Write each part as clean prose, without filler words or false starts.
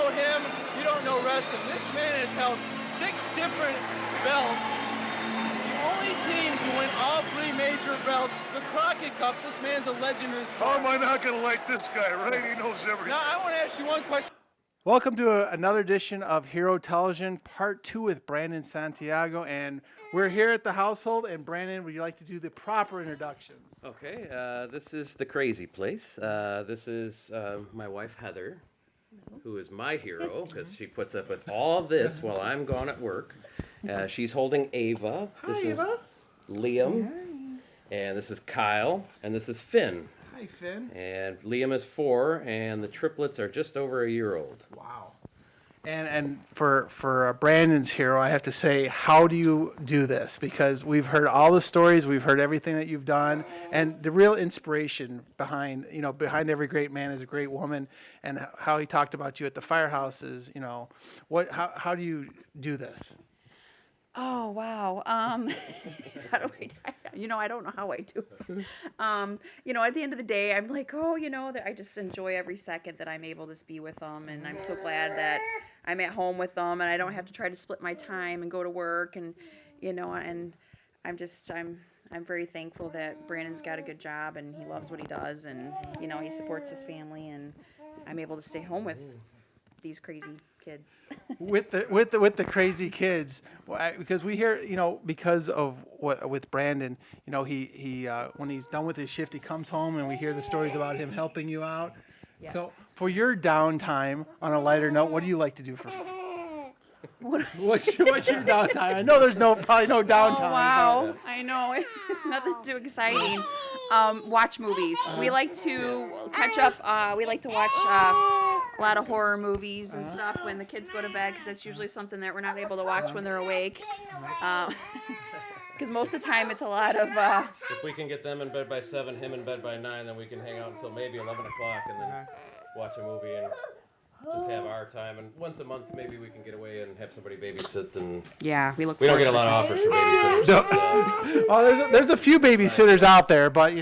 know him, you don't know wrestling. This man has held 6 different belts. The only team to win all 3 major belts, the Crockett Cup. This man's a legend in his How am I not going to like this guy, right? He knows everything. Now, I want to ask you one question. Welcome to another edition of Hero Television, Part 2 with Brandon Santiago. And we're here at the household. And Brandon, would you like to do the proper introductions? Okay, this is the crazy place. This is my wife, Heather, who is my hero because she puts up with all this while I'm gone at work. She's holding Ava. This is Liam. And this is Kyle. And this is Finn. Hi, Finn. And Liam is 4, and the triplets are just over a year old. Wow. And for Brandon's hero, I have to say, how do you do this? Because we've heard all the stories, we've heard everything that you've done, and the real inspiration behind every great man is a great woman, and how he talked about you at the firehouse is, how do you do this? Oh, wow. How do I don't know how I do it. At the end of the day, I'm like, that I just enjoy every second that I'm able to be with them. And I'm so glad that I'm at home with them and I don't have to try to split my time and go to work. And, and I'm very thankful that Brandon's got a good job and he loves what he does. And, he supports his family and I'm able to stay home with these crazy kids. with the crazy kids, because we hear, because of what with Brandon, he when he's done with his shift, he comes home and we hear the stories about him helping you out. Yes. So for your downtime, on a lighter note, what do you like to do for what's your downtime? I know there's probably no downtime. Oh, wow. I know. It's nothing too exciting. Watch movies. We like to catch up. We like to watch a lot of horror movies and stuff when the kids go to bed because that's usually something that we're not able to watch when they're awake. Because most of the time it's a lot of... If we can get them in bed by 7, him in bed by 9, then we can hang out until maybe 11 o'clock and then watch a movie and just have our time. And once a month maybe we can get away and have somebody babysit. And yeah, we don't get a lot of offers for babysitters. No. But, there's a few babysitters out there, but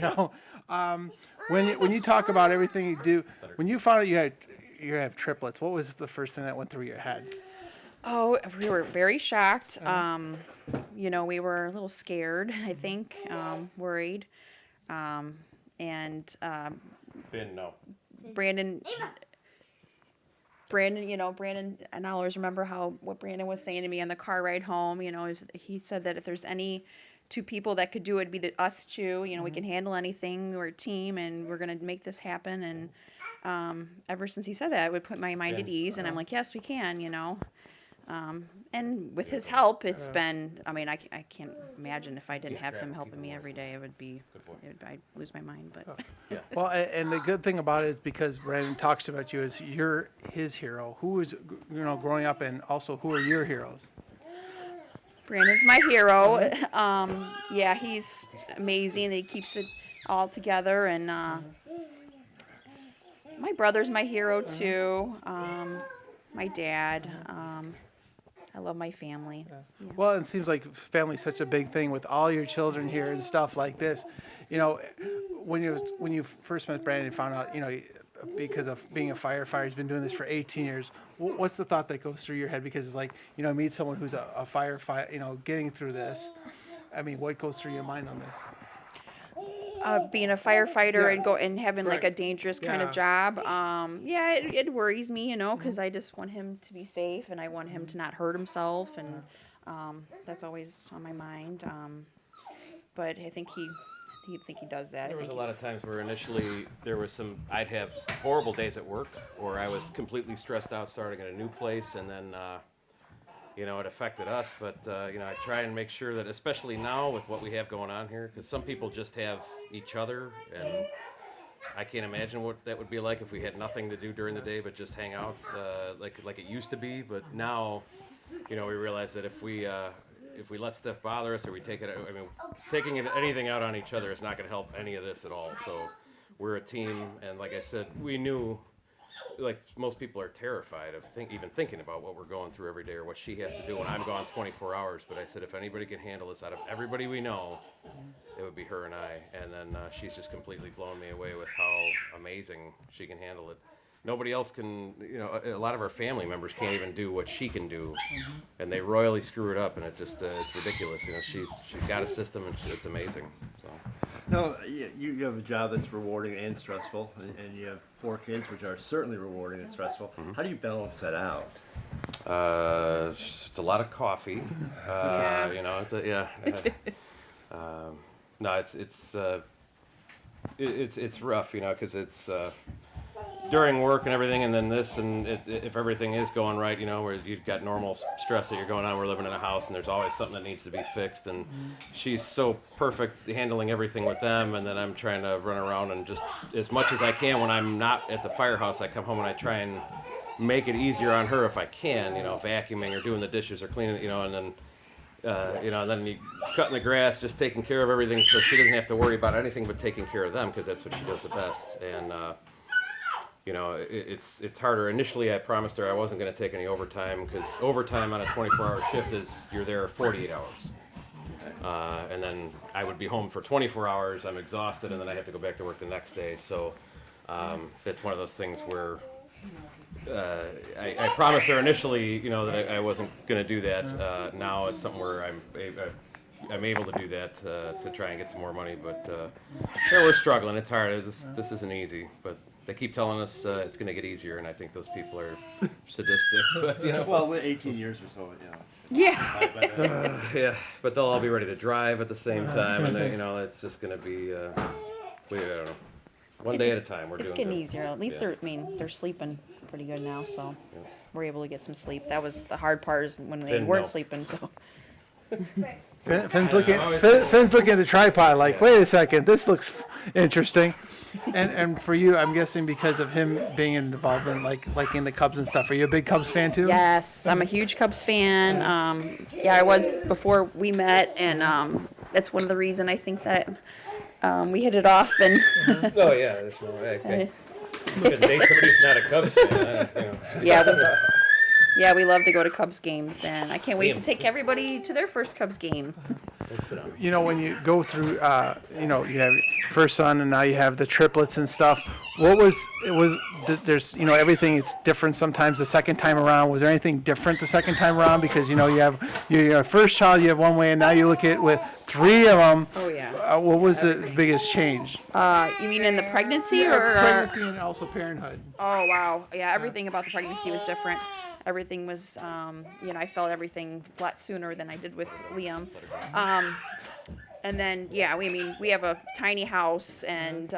when you talk about everything you do, when you found out you have triplets, what was the first thing that went through your head? Oh, we were very shocked. We were a little scared, I think, worried. Finn, no. Brandon, and I always remember what Brandon was saying to me on the car ride home. He said that if there's any 2 people that could do it, it'd be us 2. We can handle anything. We're a team, and we're going to make this happen. And ever since he said that, I would put my mind at ease, and I'm like, yes, we can, And with his help, it's been, I can't imagine if I didn't have him helping me every day, I'd lose my mind. But Well, and the good thing about it is because Brandon talks about you as you're his hero. Who is, growing up, and also who are your heroes? Brandon's my hero. He's amazing. He keeps it all together, and my brother's my hero too. My dad. I love my family. Yeah. Well, it seems like family's such a big thing with all your children here and stuff like this. When you first met Brandon and found out, because of being a firefighter, he's been doing this for 18 years. What's the thought that goes through your head? Because it's like, meet someone who's a firefighter, getting through this. What goes through your mind on this? Being a firefighter and having like a dangerous kind of job. It worries me, because I just want him to be safe and I want him to not hurt himself, and that's always on my mind. But I think he does that. There was a lot of times where initially I'd have horrible days at work, or I was completely stressed out starting at a new place, and then it affected us, but I try and make sure that, especially now with what we have going on here, because some people just have each other, and I can't imagine what that would be like if we had nothing to do during the day but just hang out like it used to be. But now, we realize that if we let stuff bother us or we take it, taking anything out on each other is not going to help any of this at all. So we're a team, and like I said, we knew. Like most people are terrified of even thinking about what we're going through every day or what she has to do when I'm gone 24 hours. But I said, if anybody can handle this out of everybody we know, it would be her and I. And then she's just completely blown me away with how amazing she can handle it. nobody else can, you know, a lot of our family members can't even do what she can do, and they royally screw it up, and it just it's ridiculous. You know, she's got a system, and it's amazing. So. No, you have a job that's rewarding and stressful, and you have 4 kids, which are certainly rewarding and stressful. How do you balance that out? It's a lot of coffee. Yeah. You know, no, it's rough, you know, because it's during work and everything, and then this, and if everything is going right, you know, where you've got normal stress that you're going on, we're living in a house, and there's always something that needs to be fixed, and she's so perfect handling everything with them, and then I'm trying to run around and just as much as I can when I'm not at the firehouse, I come home and I try and make it easier on her if I can, you know, vacuuming or doing the dishes or cleaning, you know, and then you know, and then you cutting the grass, just taking care of everything, so she doesn't have to worry about anything but taking care of them, because that's what she does the best. And you know, it's harder. Initially, I promised her I wasn't going to take any overtime, because overtime on a 24-hour shift is you're there 48 hours, and then I would be home for 24 hours. I'm exhausted, and then I have to go back to work the next day. So that's one of those things where. I promised her initially, you know, that I wasn't going to do that. Now it's something where I'm able to do that to try and get some more money. But yeah, we're struggling. It's hard. This isn't easy. But they keep telling us it's going to get easier, and I think those people are sadistic. But you know, Well, 18 years or so, you know. Yeah. yeah. But they'll all be ready to drive at the same time, and you know, it's just going to be. I don't know. One day at a time. We're doing. It's getting good. easier. At least Yeah. they're sleeping pretty good now, so we're able to get some sleep. That was the hard part, is when they Finn, weren't no. sleeping. So Finn's looking at the tripod like, wait a second, this looks interesting. And for you, I'm guessing because of him being involved in liking the Cubs and stuff. Are you a big Cubs fan too? yes, I'm a huge Cubs fan. Yeah, I was before we met, and that's one of the reasons I think that we hit it off. And Oh yeah. There's no way. Couldn't date somebody who's not a Cubs fan. You know. yeah, we love to go to Cubs games, and I can't wait to take everybody to their first Cubs game. You know, when you go through, you know, you have first son, and now you have the triplets and stuff. There's, you know, everything is different sometimes the second time around. Was there anything different the second time around? Because, you know, you have your first child, you have one way, and now you look at it with 3 of them. Oh yeah. What was the biggest change? You mean in the pregnancy or? Pregnancy and also parenthood. Oh wow, yeah, everything about the pregnancy was different. Everything was, you know, I felt everything a lot sooner than I did with Liam. And then, yeah, we have a tiny house, and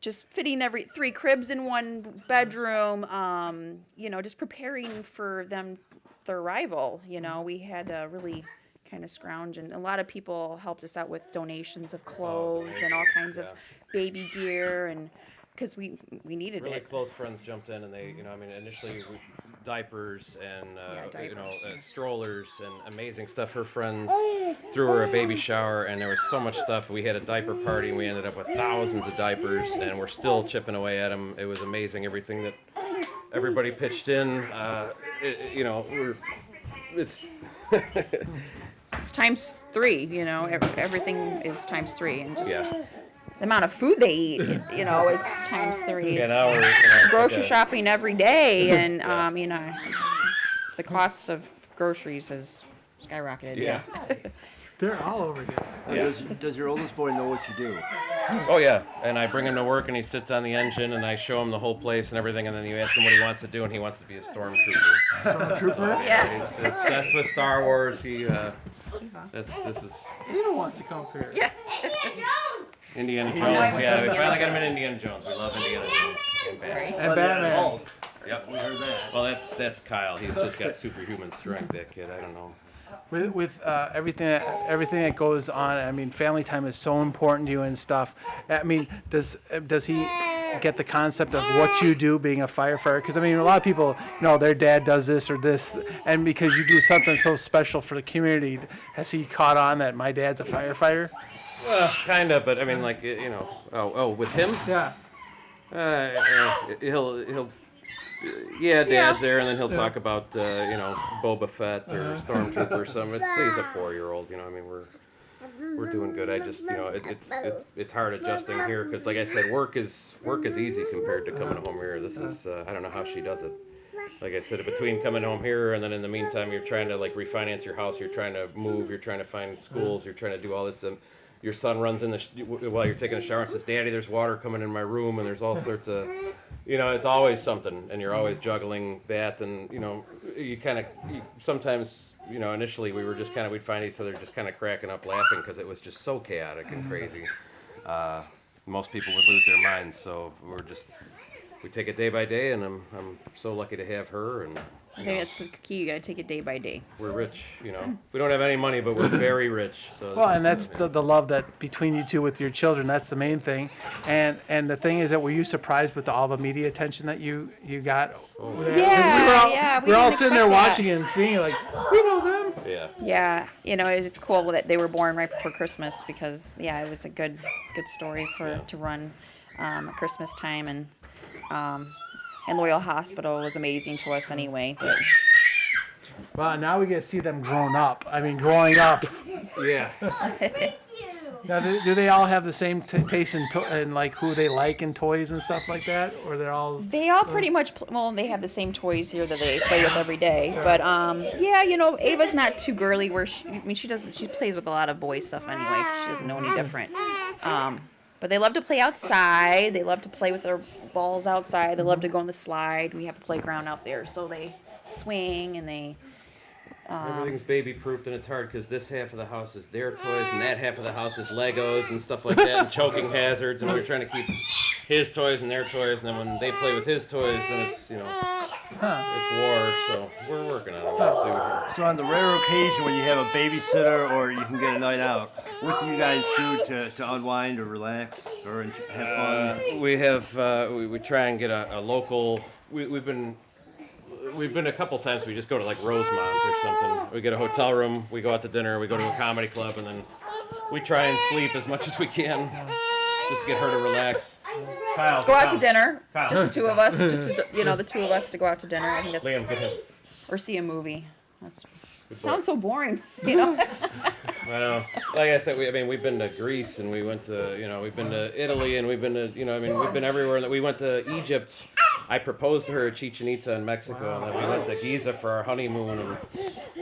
just fitting 3 cribs in one bedroom, you know, just preparing for their arrival. You know, we had to really kind of scrounge, and a lot of people helped us out with donations of clothes and all kinds of baby gear, and because we needed Really it. close friends jumped in, and they, you know, I mean, initially diapers and you know, strollers and amazing stuff. Her friends threw her a baby shower, and there was so much stuff. We had a diaper party, and we ended up with thousands of diapers, and we're still chipping away at them. It was amazing, everything that everybody pitched in. You know, it's. It's times 3, you know, everything is times 3, and just the amount of food they eat, you know, is times 3. Yeah, It's now we're, you know, grocery shopping every day, and you know, the costs of groceries has skyrocketed. Yeah. They're all over here. Yeah. Does your oldest boy know what you do? Oh yeah, and I bring him to work, and he sits on the engine, and I show him the whole place and everything, and then you ask him what he wants to do, and he wants to be a stormtrooper. Stormtrooper? Yeah. He's obsessed with Star Wars. This is Lena wants to come here. Yeah. Indiana Jones. went with Yeah, we Indiana finally got him Jones. in Indiana Jones. We love Indiana Jones and Batman. And Batman. Yep. We heard that. Well, that's Kyle. He's just got superhuman strength. That kid. I don't know. With everything that goes on, I mean, family time is so important to you and stuff. I mean, does he get the concept of what you do being a firefighter? Because I mean, a lot of people, you know, their dad does this or this, and because you do something so special for the community, has he caught on that my dad's a firefighter? Well, kind of, but I mean, like, you know. Oh, with him, Yeah. he'll. Yeah, Dad's there, and then he'll talk about, you know, Boba Fett or Stormtrooper or something. He's a 4-year-old, you know. I mean, we're doing good. I just, you know, it's hard adjusting here because, like I said, work is easy compared to coming home here. This is I don't know how she does it. Like I said, between coming home here and then in the meantime, you're trying to like refinance your house, you're trying to move, you're trying to find schools, you're trying to do all this. Your son runs in while you're taking a shower and says, "Daddy, there's water coming in my room," and there's all sorts of, you know, it's always something, and you're always juggling that, and you know, you sometimes, you know, initially we were just we'd find each other just kind of cracking up laughing because it was just so chaotic and crazy. Most people would lose their minds, so we take it day by day, and I'm so lucky to have her. And I think that's the key. You got to take it day by day. we're rich, you know. We don't have any money, but we're very rich. So Well, and that's the love that between you two with your children. That's the main thing. And the thing is that were you surprised with all the media attention that you got? Yeah, We're all didn't sitting there expect that. watching it and seeing it like, we know them. Yeah. Yeah, you know, it's cool that they were born right before Christmas because, yeah, it was a good story to run at Christmas time, and Loyal Hospital was amazing to us anyway. But Well, now we get to see them growing up. I mean, growing up. Yeah. Now, do they all have the same taste in like who they like in toys and stuff like that, or they're all? they all pretty much, they have the same toys here that they play with every day. But yeah, you know, Ava's not too girly. She plays with a lot of boy stuff anyway. 'Cause she doesn't know any different. But they love to play outside. They love to play with their balls outside. They love to go on the slide. We have a playground out there, so they swing and they. Everything's baby proofed, and it's hard because this half of the house is their toys, and that half of the house is Legos and stuff like that, and choking hazards. And we're trying to keep his toys and their toys, and then when they play with his toys, then it's, you know, it's war. So we're working on it. We'll see what So on the rare occasion when you have a babysitter or you can get a night out, what do you guys do to unwind or relax or have fun? we have we try and get a local. We've been a couple times. We just go to like Rosemont or something. We get a hotel room. We go out to dinner. We go to a comedy club, and then we try and sleep as much as we can, just to get her to relax. Kyle, Go out to dinner. Just the two of us. The two of us to go out to dinner. I think that's. Liam, get him. Or see a movie. Sounds so boring, you know. Well, like I said, we've been to Greece, and we went to, you know, we've been to Italy, and we've been to, you know, we've been everywhere. We went to Egypt. I proposed to her at Chichen Itza in Mexico, and then we went to Giza for our honeymoon, and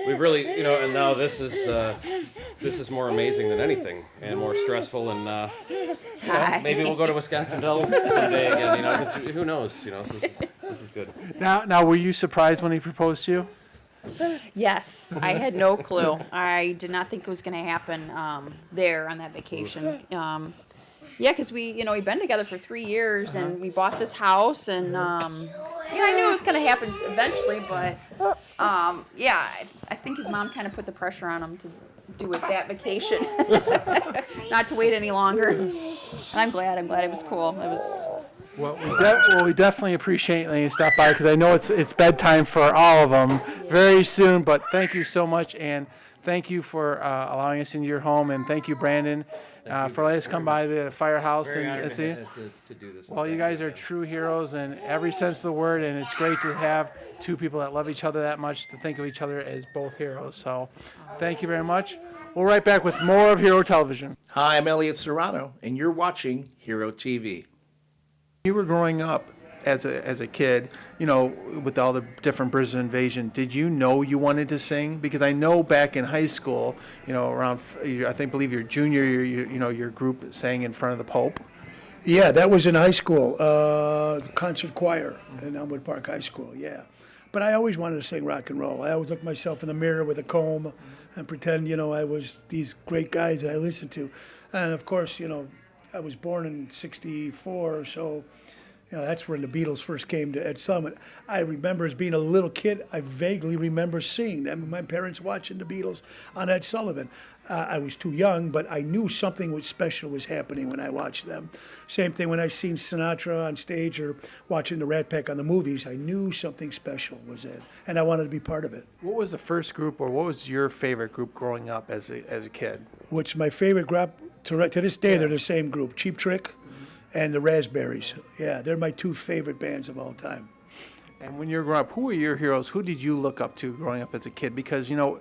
we've really, you know, and now this is more amazing than anything, and more stressful, and you know, maybe we'll go to Wisconsin Dells someday again, you know, 'cause who knows, you know, so this is good. Now, were you surprised when he proposed to you? Yes, I had no clue. I did not think it was going to happen there on that vacation. Yeah, because we've been together for 3 years, and we bought this house, and yeah, I knew it was going to happen eventually, but yeah, I think his mom kind of put the pressure on him to do it that vacation, not to wait any longer. And I'm glad it was cool. It was. Well, we definitely appreciate letting you stop by because I know it's bedtime for all of them very soon. But thank you so much, and thank you for allowing us into your home, and thank you, Brandon, for letting us come by the firehouse and see. To do this. Well, you guys are true heroes in every sense of the word, and it's great to have two people that love each other that much to think of each other as both heroes. So, thank you very much. We'll be right back with more of Hero Television. Hi, I'm Elliot Serrano, and you're watching Hero TV. You were growing up as a kid, you know, with all the different British invasion. Did you know you wanted to sing? Because I know back in high school, you know, around believe your junior year, your group sang in front of the Pope. Yeah, that was in high school, the concert choir in Elmwood Park High School. Yeah, but I always wanted to sing rock and roll. I always looked myself in the mirror with a comb and pretend, you know, I was these great guys that I listened to, and of course, you know, I was born in '64, so you know that's when the Beatles first came to Ed Summit. I remember as being a little kid, I vaguely remember seeing them. My parents watching the Beatles on Ed Sullivan. I was too young, but I knew something special was happening when I watched them. Same thing when I seen Sinatra on stage or watching the Rat Pack on the movies. I knew something special was it, and I wanted to be part of it. What was the first group, or what was your favorite group growing up as a kid? Which my favorite group, to this day, they're the same group, Cheap Trick and the Raspberries. Yeah, they're my two favorite bands of all time. And when you were growing up, who were your heroes? Who did you look up to growing up as a kid? Because, a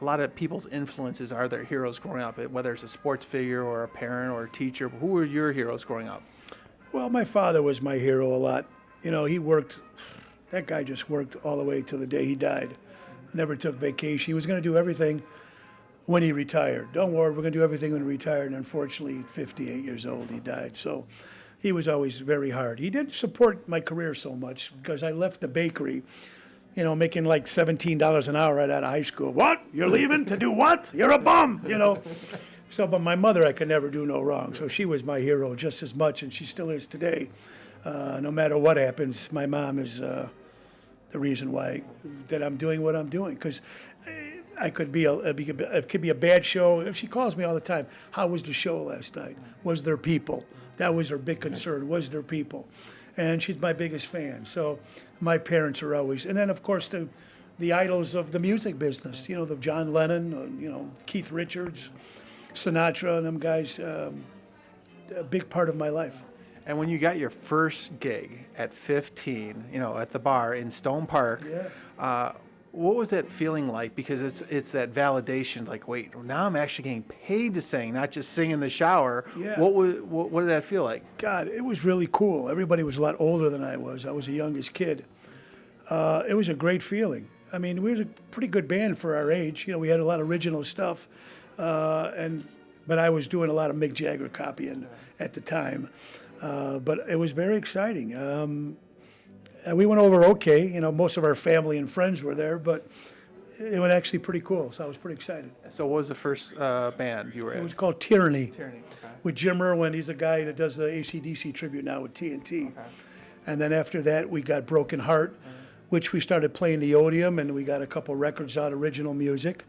lot of people's influences are their heroes growing up, whether it's a sports figure or a parent or a teacher. Who were your heroes growing up? Well, my father was my hero a lot. He worked, that guy just worked all the way till the day he died. Never took vacation. He was going to do everything when he retired. Don't worry, we're going to do everything when he retired. And unfortunately, at 58 years old, he died. So he was always very hard. He didn't support my career so much because I left the bakery, making like $17 an hour right out of high school. What? You're leaving to do what? You're a bum, So, but my mother, I could never do no wrong. So she was my hero just as much, and she still is today. No matter what happens, my mom is the reason why that I'm doing what I'm doing. Because it could be a bad show. She calls me all the time. How was the show last night? Was there people? That was her big concern. Was there people? And she's my biggest fan. So my parents are always, and then of course the idols of the music business. The John Lennon, Keith Richards, Sinatra, and them guys. A big part of my life. And when you got your first gig at 15, at the bar in Stone Park, what was that feeling like? Because it's that validation, like, wait, now I'm actually getting paid to sing, not just sing in the shower. Yeah. What did that feel like? God, it was really cool. Everybody was a lot older than I was. I was the youngest kid. It was a great feeling. I mean, we were a pretty good band for our age. We had a lot of original stuff, but I was doing a lot of Mick Jagger copying at the time. But it was very exciting. And we went over okay. Most of our family and friends were there, but it was actually pretty cool. So I was pretty excited. So what was the first band you were in? It was called Tyranny. Tyranny, okay. With Jim Irwin. He's the guy that does the AC/DC tribute now with TNT. Okay. And then after that, we got Broken Heart, which we started playing the Odeum, and we got a couple records out, original music.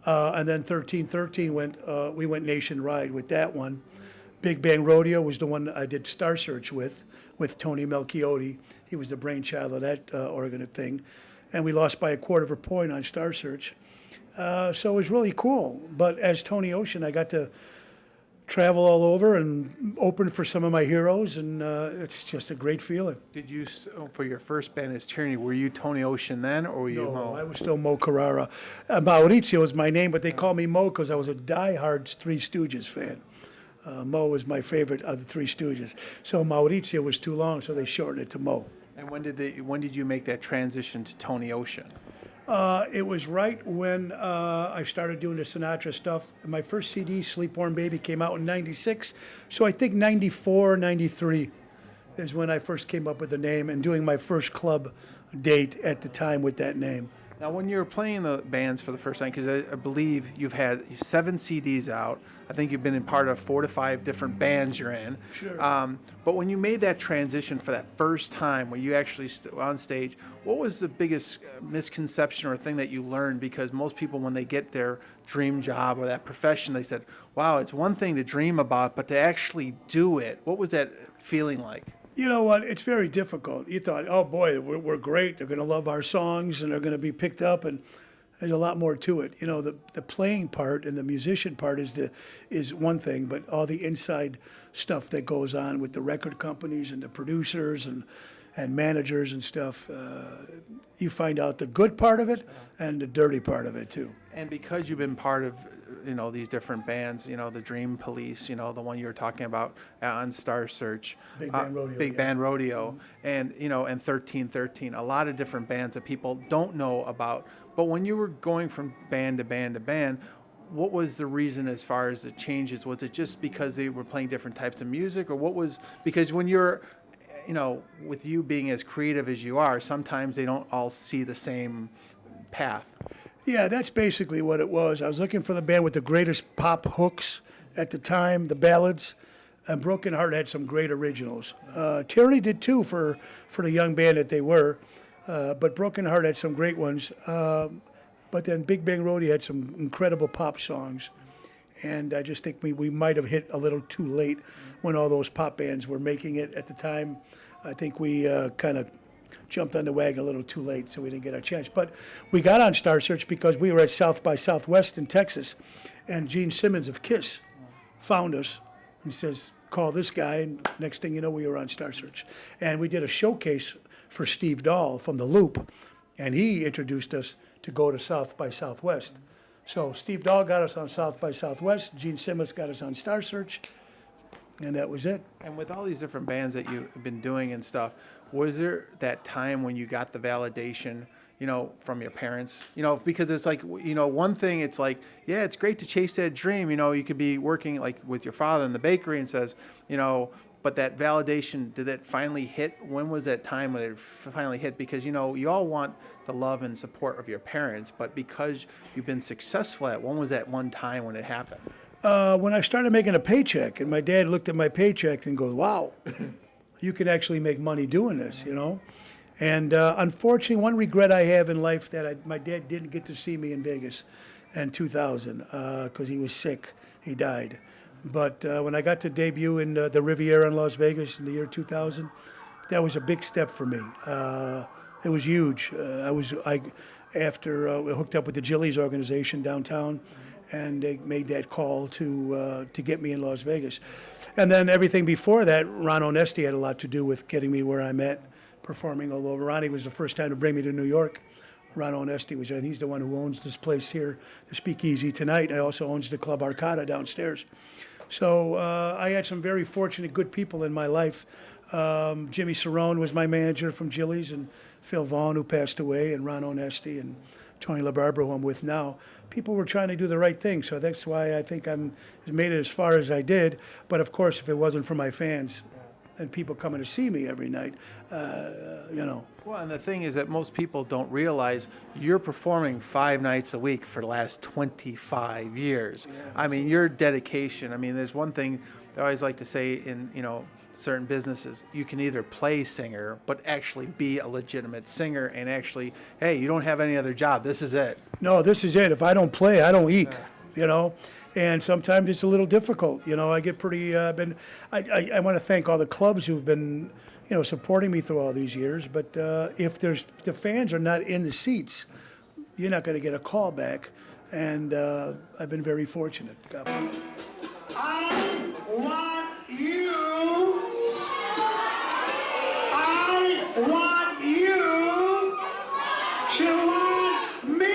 And then 1313 we went nationwide with that one. Big Bang Rodeo was the one I did Star Search with Tony Melchiotti. He was the brainchild of that organ thing. And we lost by a quarter of a point on Star Search. So it was really cool. But as Tony Ocean, I got to travel all over and open for some of my heroes, and it's just a great feeling. Did you, for your first band as Tyranny, were you Tony Ocean then, or were you No, Mo? I was still Mo Carrara. Maurizio is my name, but they call me Mo because I was a diehard Three Stooges fan. Mo was my favorite of the Three Stooges. So Maurizio was too long, so they shortened it to Mo. And when did you make that transition to Tony Ocean? It was right when I started doing the Sinatra stuff. My first CD, Sleepborn Baby, came out in 96. So I think 94, 93 is when I first came up with the name and doing my first club date at the time with that name. Now, when you were playing the bands for the first time, because I believe you've had 7 CDs out, I think you've been in part of 4 to 5 different bands you're in. Sure. But when you made that transition for that first time, when you actually on stage, what was the biggest misconception or thing that you learned? Because most people, when they get their dream job or that profession, they said, wow, it's one thing to dream about, but to actually do it, what was that feeling like? You know what? It's very difficult. You thought, oh boy, we're great. They're going to love our songs and they're going to be picked up, and there's a lot more to it. The playing part and the musician part is one thing, but all the inside stuff that goes on with the record companies and the producers and managers and stuff, you find out the good part of it and the dirty part of it too. And because you've been part of, these different bands, the Dream Police, the one you were talking about on Star Search, Big Band Rodeo, Big yeah. Band Rodeo, and and 1313, a lot of different bands that people don't know about. But when you were going from band to band to band, what was the reason as far as the changes? Was it just because they were playing different types of music, or what was, because when you're, with you being as creative as you are, sometimes they don't all see the same path. Yeah, that's basically what it was. I was looking for the band with the greatest pop hooks at the time, the ballads, and Broken Heart had some great originals. Tyranny did too for the young band that they were, but Broken Heart had some great ones. But then Big Bang Rodeo had some incredible pop songs, and I just think we might have hit a little too late when all those pop bands were making it at the time. I think we kind of jumped on the wagon a little too late, so we didn't get our chance. But we got on Star Search because we were at South by Southwest in Texas, and Gene Simmons of KISS found us and says, call this guy, and next thing you know, we were on Star Search. And we did a showcase for Steve Dahl from The Loop, and he introduced us to go to South by Southwest. So Steve Dahl got us on South by Southwest, Gene Simmons got us on Star Search, and that was it. And with all these different bands that you've been doing and stuff, was there that time when you got the validation, you know, from your parents? You know, because it's like, you know, one thing, it's like, yeah, it's great to chase that dream. You know, you could be working like with your father in the bakery and says, you know, but that validation, did it finally hit? When was that time when it finally hit? Because, you know, you all want the love and support of your parents, but because you've been successful at, when was that one time when it happened? When I started making a paycheck, and my dad looked at my paycheck and goes, wow, you can actually make money doing this, you know? And unfortunately, one regret I have in life that my dad didn't get to see me in Vegas in 2000 because he was sick. He died. But when I got to debut in the Riviera in Las Vegas in the year 2000, that was a big step for me. It was huge. After we hooked up with the Jillies organization downtown, and they made that call to get me in Las Vegas. And then everything before that, Ron Onesti had a lot to do with getting me where I'm at, performing all over. Ronnie was the first time to bring me to New York. Ron Onesti was, and he's the one who owns this place here, the Speakeasy Tonight. I also owns the Club Arcada downstairs. So I had some very fortunate, good people in my life. Jimmy Cerrone was my manager from Jillies, and Phil Vaughn, who passed away, and Ron Onesti, and Tony LaBarbera, who I'm with now. People were trying to do the right thing, so that's why I think I'm made it as far as I did. But of course, if it wasn't for my fans and people coming to see me every night, you know. Well, and the thing is that most people don't realize you're performing 5 nights a week for the last 25 years. Yeah. I mean, your dedication. I mean, there's one thing I always like to say in, you know, certain businesses, you can either play singer, but actually be a legitimate singer and actually, hey, you don't have any other job. This is it. No, this is it. If I don't play, I don't eat, you know. And sometimes it's a little difficult. You know, I get pretty, I want to thank all the clubs who've been, you know, supporting me through all these years. But if the fans are not in the seats, you're not going to get a call back. And I've been very fortunate. God bless. I want you. I want you to want me.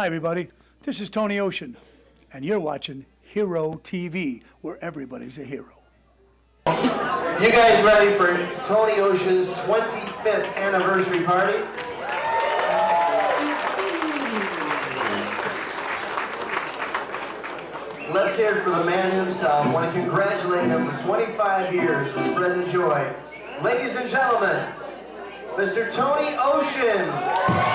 Hi, everybody. This is Tony Ocean, and you're watching Hero TV, where everybody's a hero. You guys ready for Tony Ocean's 25th anniversary party? Let's hear it for the man himself. I want to congratulate him for 25 years of spreading joy. Ladies and gentlemen, Mr. Tony Ocean.